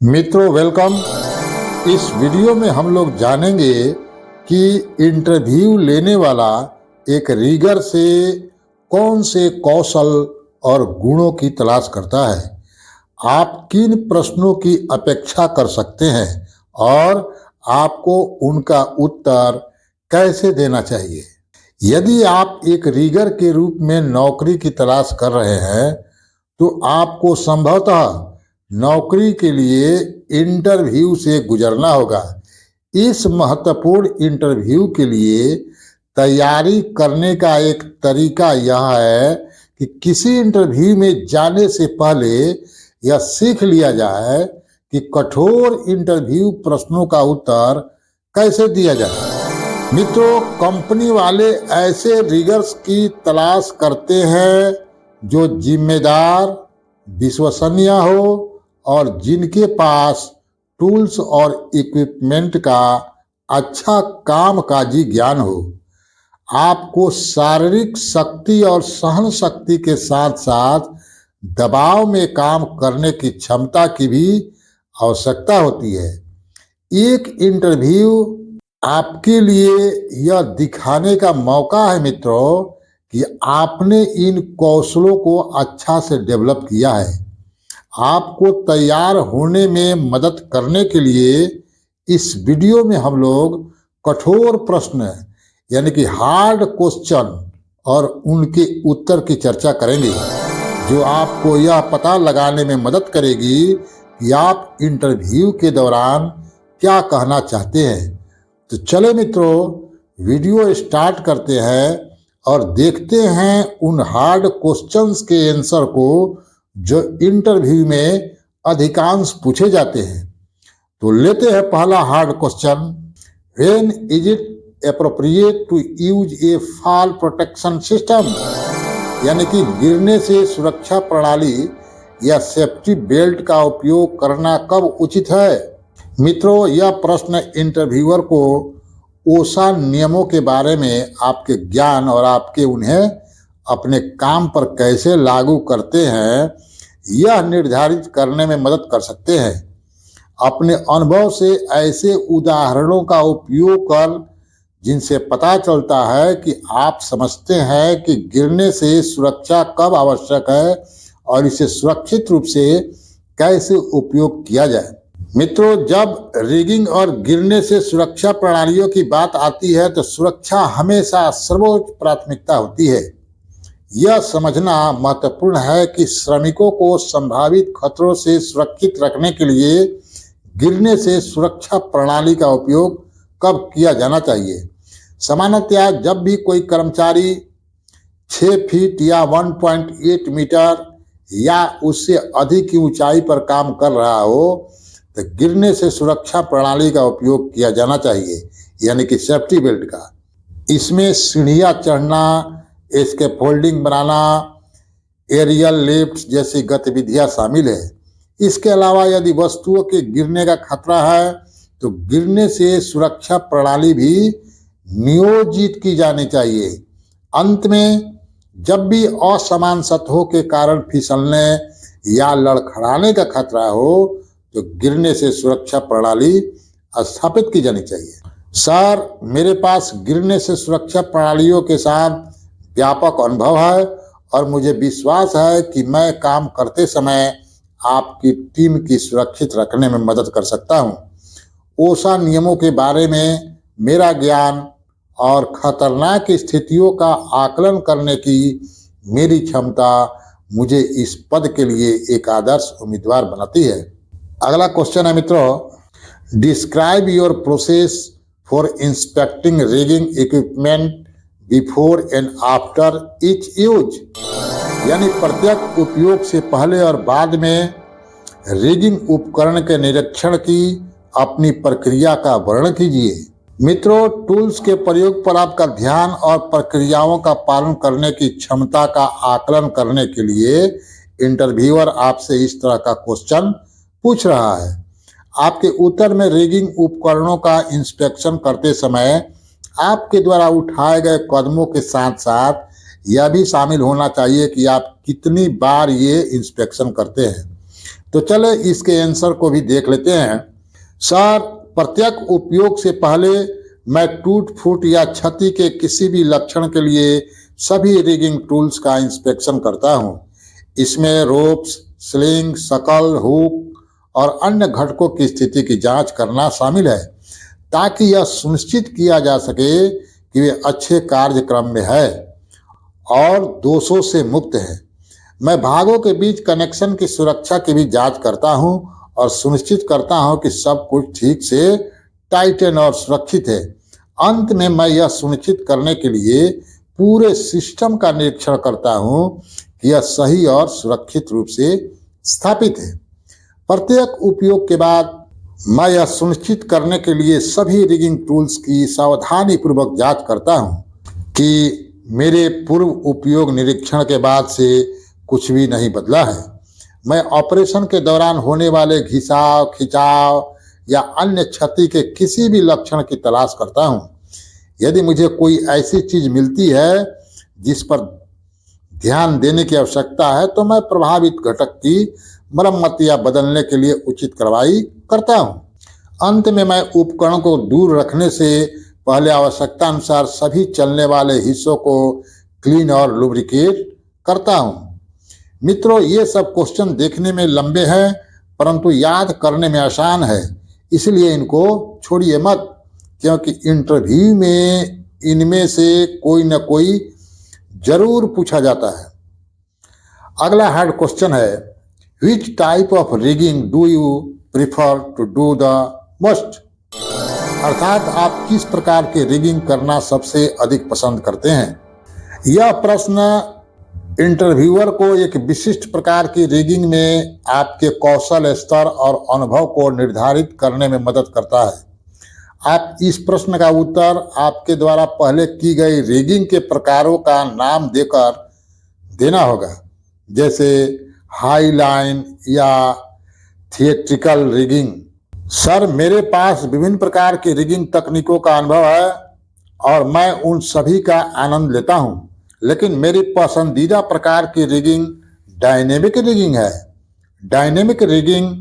मित्रों वेलकम। इस वीडियो में हम लोग जानेंगे कि इंटरव्यू लेने वाला एक रीगर से कौन से कौशल और गुणों की तलाश करता है, आप किन प्रश्नों की अपेक्षा कर सकते हैं और आपको उनका उत्तर कैसे देना चाहिए। यदि आप एक रीगर के रूप में नौकरी की तलाश कर रहे हैं तो आपको संभवतः नौकरी के लिए इंटरव्यू से गुजरना होगा। इस महत्वपूर्ण इंटरव्यू के लिए तैयारी करने का एक तरीका यह है कि किसी इंटरव्यू में जाने से पहले यह सीख लिया जाए कि कठोर इंटरव्यू प्रश्नों का उत्तर कैसे दिया जाए। मित्रों, कंपनी वाले ऐसे रीगर्स की तलाश करते हैं जो जिम्मेदार, विश्वसनीय हो और जिनके पास टूल्स और इक्विपमेंट का अच्छा कामकाजी ज्ञान हो। आपको शारीरिक शक्ति और सहन शक्ति के साथ साथ दबाव में काम करने की क्षमता की भी आवश्यकता होती है। एक इंटरव्यू आपके लिए यह दिखाने का मौका है मित्रों कि आपने इन कौशलों को अच्छा से डेवलप किया है। आपको तैयार होने में मदद करने के लिए इस वीडियो में हम लोग कठोर प्रश्न यानी कि हार्ड क्वेश्चन और उनके उत्तर की चर्चा करेंगे, जो आपको यह पता लगाने में मदद करेगी कि आप इंटरव्यू के दौरान क्या कहना चाहते हैं। तो चले मित्रों, वीडियो स्टार्ट करते हैं और देखते हैं उन हार्ड क्वेश्चंस के आंसर को जो इंटरव्यू में अधिकांश पूछे जाते हैं। तो लेते हैं पहला hard question. When is it appropriate to use a fall protection system, यानी कि गिरने से सुरक्षा प्रणाली या सेफ्टी बेल्ट का उपयोग करना कब उचित है। मित्रों, यह प्रश्न इंटरव्यूअर को ओसा नियमों के बारे में आपके ज्ञान और आपके उन्हें अपने काम पर कैसे लागू करते हैं यह निर्धारित करने में मदद कर सकते हैं। अपने अनुभव से ऐसे उदाहरणों का उपयोग कर जिनसे पता चलता है कि आप समझते हैं कि गिरने से सुरक्षा कब आवश्यक है और इसे सुरक्षित रूप से कैसे उपयोग किया जाए। मित्रों, जब रिगिंग और गिरने से सुरक्षा प्रणालियों की बात आती है तो सुरक्षा हमेशा सर्वोच्च प्राथमिकता होती है। यह समझना महत्वपूर्ण है कि श्रमिकों को संभावित खतरों से सुरक्षित रखने के लिए गिरने से सुरक्षा प्रणाली का उपयोग कब किया जाना चाहिए। सामान्यतया जब भी कोई कर्मचारी 6 फीट या 1.8 मीटर या उससे अधिक की ऊंचाई पर काम कर रहा हो तो गिरने से सुरक्षा प्रणाली का उपयोग किया जाना चाहिए, यानी कि सेफ्टी बेल्ट का। इसमें सीढ़ियाँ चढ़ना, स्कैफोल्डिंग बनाना, एरियल लिफ्ट जैसी गतिविधियां शामिल है। इसके अलावा यदि वस्तुओं के गिरने का खतरा है तो गिरने से सुरक्षा प्रणाली भी नियोजित की जानी चाहिए। अंत में, जब भी असमान सतहों के कारण फिसलने या लड़खड़ाने का खतरा हो तो गिरने से सुरक्षा प्रणाली स्थापित की जानी चाहिए। सर, मेरे पास गिरने से सुरक्षा प्रणालियों के साथ व्यापक अनुभव है और मुझे विश्वास है कि मैं काम करते समय आपकी टीम की सुरक्षित रखने में मदद कर सकता हूं। ओसा नियमों के बारे में मेरा ज्ञान और खतरनाक स्थितियों का आकलन करने की मेरी क्षमता मुझे इस पद के लिए एक आदर्श उम्मीदवार बनाती है। अगला क्वेश्चन है मित्रों, describe your process for inspecting rigging equipment before and after each use, यानी प्रत्येक उपयोग से पहले और बाद में रिगिंग उपकरण के निरीक्षण की अपनी प्रक्रिया का वर्णन कीजिए। मित्रों, टूल्स के प्रयोग पर आपका ध्यान और प्रक्रियाओं का पालन करने की क्षमता का आकलन करने के लिए इंटरव्यूअर आपसे इस तरह का क्वेश्चन पूछ रहा है। आपके उत्तर में रिगिंग उपकरणों का इंस्पेक्शन करते समय आपके द्वारा उठाए गए कदमों के साथ साथ यह भी शामिल होना चाहिए कि आप कितनी बार ये इंस्पेक्शन करते हैं, तो चले इसके आंसर को भी देख लेते हैं। सर, प्रत्येक उपयोग से पहले मैं टूट फूट या क्षति के किसी भी लक्षण के लिए सभी रिगिंग टूल्स का इंस्पेक्शन करता हूं। इसमें रोप्स, स्लिंग, शकल, हुक और अन्य घटकों की स्थिति की जांच करना शामिल है, ताकि यह सुनिश्चित किया जा सके कि वे अच्छे कार्यक्रम में है और दोषों से मुक्त है। मैं भागों के बीच कनेक्शन की सुरक्षा की भी जांच करता हूं और सुनिश्चित करता हूं कि सब कुछ ठीक से टाइटन और सुरक्षित है। अंत में मैं यह सुनिश्चित करने के लिए पूरे सिस्टम का निरीक्षण करता हूं कि यह सही और सुरक्षित रूप से स्थापित है। प्रत्येक उपयोग के बाद मैं यह सुनिश्चित करने के लिए सभी रिगिंग टूल्स की सावधानी पूर्वक जांच करता हूं कि मेरे पूर्व उपयोग निरीक्षण के बाद से कुछ भी नहीं बदला है। मैं ऑपरेशन के दौरान होने वाले घिसाव, खिंचाव या अन्य क्षति के किसी भी लक्षण की तलाश करता हूं। यदि मुझे कोई ऐसी चीज मिलती है जिस पर ध्यान देने की आवश्यकता है, तो मैं प्रभावित घटक की मरम्मत या बदलने के लिए उचित कार्रवाई करता हूं। अंत में मैं उपकरण को दूर रखने से पहले आवश्यकता अनुसार सभी चलने वाले हिस्सों को क्लीन और लुब्रिकेट करता हूं। मित्रों, ये सब क्वेश्चन देखने में लंबे हैं परंतु याद करने में आसान है, इसलिए इनको छोड़िए मत, क्योंकि इंटरव्यू में इनमें से कोई न कोई जरूर पूछा जाता है। अगला हार्ड क्वेश्चन है, which type of rigging do you prefer to do the most? अर्थात आप किस प्रकार के रिगिंग करना सबसे अधिक पसंद करते हैं? यह प्रश्न इंटरव्यूअर को एक विशिष्ट प्रकार की रिगिंग में आपके कौशल स्तर और अनुभव को निर्धारित करने में मदद करता है। आप इस प्रश्न का उत्तर आपके द्वारा पहले की गई रिगिंग के प्रकारों का नाम देकर देना होगा, जैसे हाई लाइन या थिएट्रिकल रिगिंग। सर, मेरे पास विभिन्न प्रकार की रिगिंग तकनीकों का अनुभव है और मैं उन सभी का आनंद लेता हूं, लेकिन मेरी पसंदीदा प्रकार की रिगिंग डायनेमिक रिगिंग है। डायनेमिक रिगिंग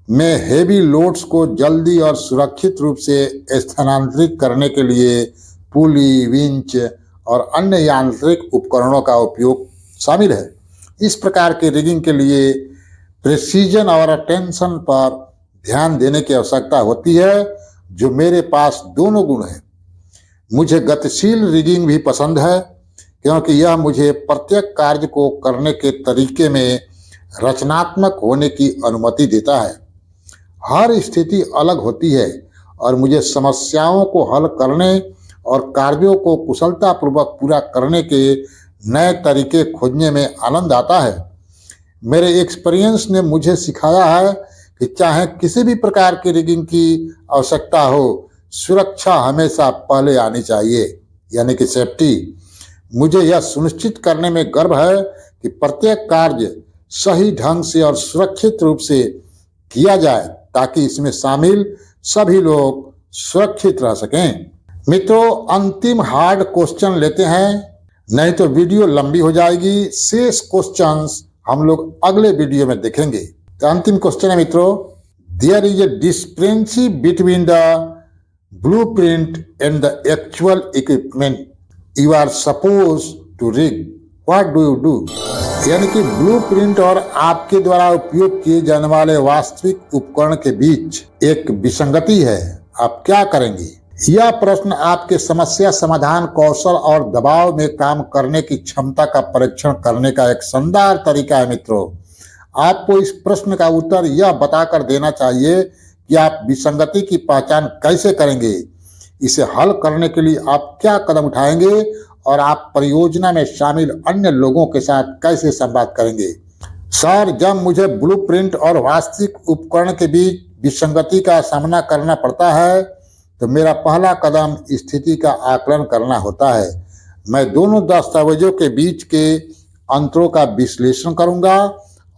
में हेवी लोड्स को जल्दी और सुरक्षित रूप से स्थानांतरित करने के लिए पुली, विंच और अन्य यांत्रिक उपकरणों का उपयोग शामिल है। इस प्रकार की रिगिंग के लिए प्रिसीजन और अटेंशन पर ध्यान देने की आवश्यकता होती है, जो मेरे पास दोनों गुण हैं। मुझे गतिशील रिगिंग भी पसंद है, क्योंकि यह मुझे प्रत्येक कार्य को करने के तरीके में रचनात्मक होने की अनुमति देता है। हर स्थिति अलग होती है और मुझे समस्याओं को हल करने और कार्यों को कुशलतापूर्वक पूरा करने के नए तरीके खोजने में आनंद आता है। मेरे एक्सपीरियंस ने मुझे सिखाया है कि चाहे किसी भी प्रकार की रिगिंग की आवश्यकता हो, सुरक्षा हमेशा पहले आनी चाहिए, यानी कि सेफ्टी। मुझे यह सुनिश्चित करने में गर्व है कि प्रत्येक कार्य सही ढंग से और सुरक्षित रूप से किया जाए, ताकि इसमें शामिल सभी लोग सुरक्षित रह सकें। मित्रों, अंतिम हार्ड क्वेश्चन लेते हैं, नहीं तो वीडियो लंबी हो जाएगी। शेष क्वेश्चंस हम लोग अगले वीडियो में देखेंगे। तो अंतिम क्वेश्चन है मित्रों, there is a discrepancy between the blueprint and the actual equipment you are suppose to rig, what do you do? यानी कि ब्लूप्रिंट और आपके द्वारा उपयोग किए जाने वाले वास्तविक उपकरण के बीच एक विसंगति है, आप क्या करेंगे? यह प्रश्न आपके समस्या समाधान कौशल और दबाव में काम करने की क्षमता का परीक्षण करने का एक शानदार तरीका है। मित्रों, आपको इस प्रश्न का उत्तर यह बताकर देना चाहिए कि आप विसंगति की पहचान कैसे करेंगे, इसे हल करने के लिए आप क्या कदम उठाएंगे और आप परियोजना में शामिल अन्य लोगों के साथ कैसे संवाद करेंगे। सर, जब मुझे ब्लूप्रिंट और वास्तविक उपकरण के बीच विसंगति का सामना करना पड़ता है, तो मेरा पहला कदम स्थिति का आकलन करना होता है। मैं दोनों दस्तावेजों के बीच के अंतरों का विश्लेषण करूंगा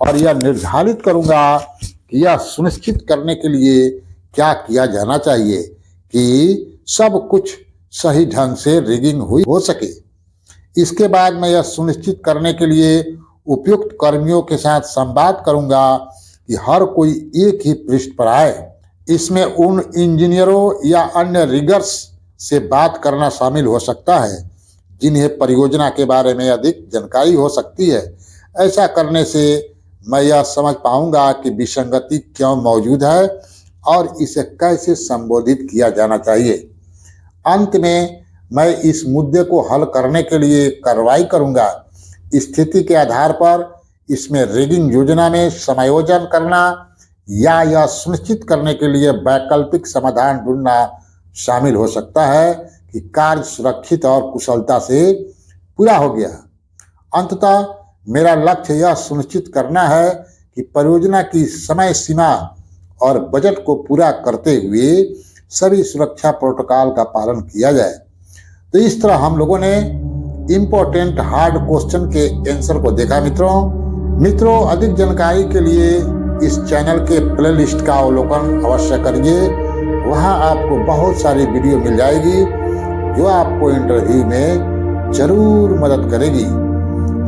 और यह निर्धारित करूंगा कि यह सुनिश्चित करने के लिए क्या किया जाना चाहिए कि सब कुछ सही ढंग से रिगिंग हुई हो सके। इसके बाद मैं यह सुनिश्चित करने के लिए उपयुक्त कर्मियों के साथ संवाद करूंगा कि हर कोई एक ही पृष्ठ पर आए। इसमें उन इंजीनियरों या अन्य रिगर्स से बात करना शामिल हो सकता है जिन्हें परियोजना के बारे में अधिक जानकारी हो सकती है। ऐसा करने से मैं यह समझ पाऊंगा कि विसंगति क्यों मौजूद है और इसे कैसे संबोधित किया जाना चाहिए। अंत में मैं इस मुद्दे को हल करने के लिए कार्रवाई करूंगा। स्थिति के आधार पर इसमें रिगिंग योजना में समायोजन करना या यह सुनिश्चित करने के लिए वैकल्पिक समाधान ढूंढना शामिल हो सकता है कि कार्य सुरक्षित और कुशलता से पूरा हो गया। अंततः मेरा लक्ष्य यह सुनिश्चित करना है कि परियोजना की समय सीमा और बजट को पूरा करते हुए सभी सुरक्षा प्रोटोकॉल का पालन किया जाए। तो इस तरह हम लोगों ने इम्पोर्टेंट हार्ड क्वेश्चन के आंसर को देखा। मित्रों अधिक जानकारी के लिए इस चैनल के प्लेलिस्ट का अवलोकन अवश्य करिए। वहां आपको बहुत सारी वीडियो मिल जाएगी जो आपको इंटरव्यू में जरूर मदद करेगी।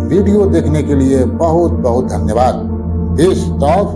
वीडियो देखने के लिए बहुत बहुत धन्यवाद। Best of